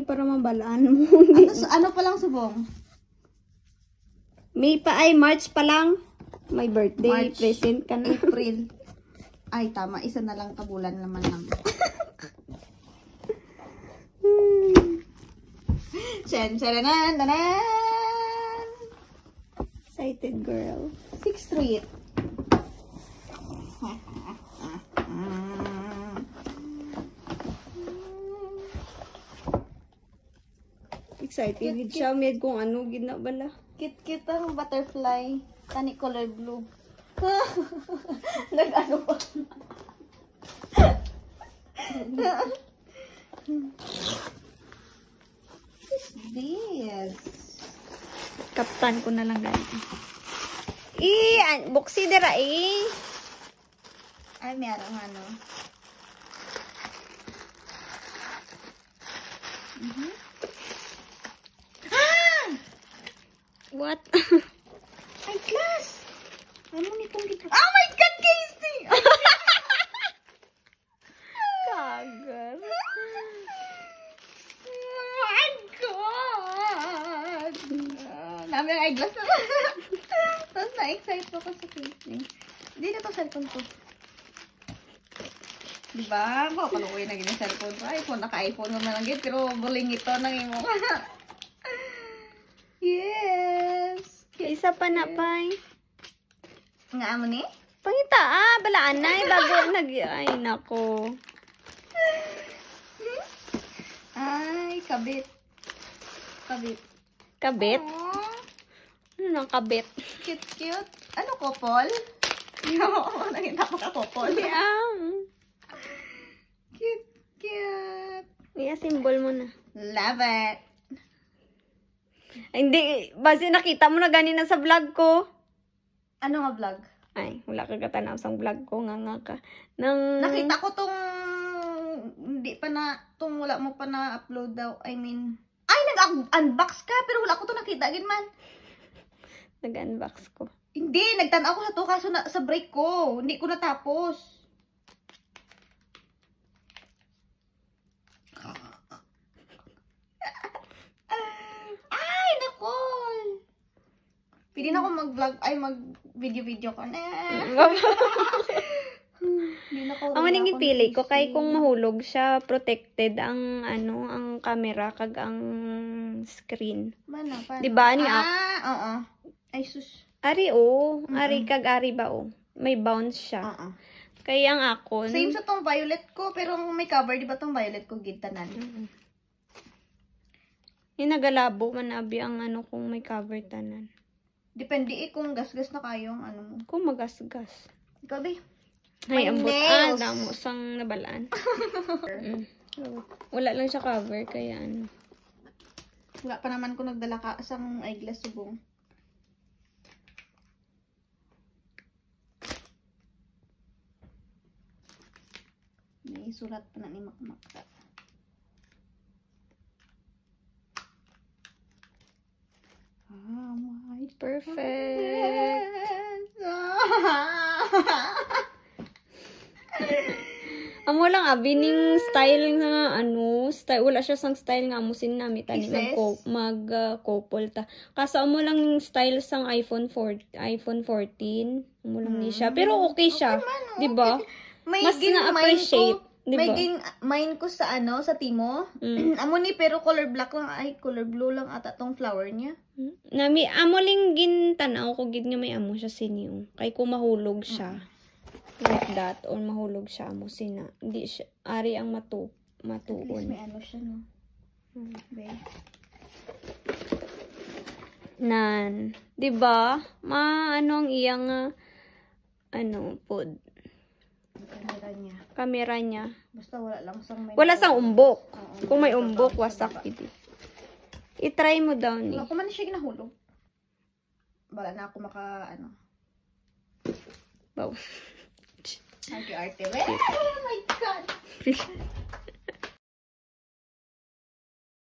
para mabalaan mo. Ano pa lang subong? May pa ay March pa lang. May birthday, March, present ka na. April. Ay, tama. Isa na lang kabulan naman lang. Tanan! Excited girl. 6th Street. Excited with siya. Med kung ano, ginabala. Kit-kit ang butterfly. Tani color blue. Nag-ano pa. This. Kaptan ko na lang ganito. Buksi dira Ay, merong ano. What? Ay, class! Ano nitong dito? Oh my God, Casey! Kagal. Oh my God! Dami ang eyeglass na. Tapos na-excite ako sa casing. Hindi na to cellphone ko. Diba? Papalukoy na gini cellphone ko. iPhone, naka-iPhone mo na lang gid. Pero buling ito nang imo. Yes! Isa pa na, pay. Nga amo ni? Pangita, balaan na. Bago ay, nako. Ay, kabit. Kabit. Kabit? Aww. Ano nang kabit? Cute. Ano, kopol? Oo, nakita ko ka kopol. Cute. Iya, symbol mo na. Love it. Ay, hindi, base nakita mo na ganina sa vlog ko. Ano nga vlog? Ay, wala ka katanaw sa vlog ko, nga ka. Nang... Nakita ko tong, hindi pa na, tong wala mo pa na-upload daw. I mean, ay, nag-unbox ka, pero wala ko to nakita agad man. Nag-unbox ko. Hindi, nagtanaw ko sa to, kaso sa break ko. Hindi ko natapos. Ay, nakol! Pwede na ako mag-vlog, ay mag-video ka na. Ang maningin pili ko, kay kung mahulog siya, protected ang, ang camera, kag ang screen. Mana, paano? Diba, ni oo. Ay, sus. Ari, Ari, kag ari ba, May bounce siya. Kaya ang ako... Same sa tong violet ko, pero may cover, di ba tong violet ko, gintanan? Yung nagalabo man abi ang kung may cover tanan. Depende kung gasgas na kayo ang ano mo. Kung magasgas. Ikaw, be. Ay, My ambot. nails. Damo sang nabalaan. Wala lang siya cover, kaya Wala pa naman ko nagdala ka sang eyeglass subong. May sulat pa na ni Makmakta. Perfect. Amo lang abi ning style nga style wala siya sang style nga amo sinami tani mag-couple ta. Kaso amo lang ning style sang iPhone 14. Amo lang ni siya. Pero okay siya, di ba? Mas na-appreciate. Diba? May mine ko sa sa timo. Amo ni pero color black lang ay color blue lang ata tong flower niya. Nami amo ling gintanaw ko gid nga may amo siya sinyo. Kay kung mahulog siya. Like that or mahulog siya amo sina. Hindi siya ari ang matuon. May ano siya no. Nan, 'di ba? Ang iyang pod kamera niya. Basta wala lang sang may wala sang umbok. Kung may umbok, wasak gidi. I-try mo daw ni. Wala ko man siya ginahulog. Wala na ako Wow. Arte. Oh my God!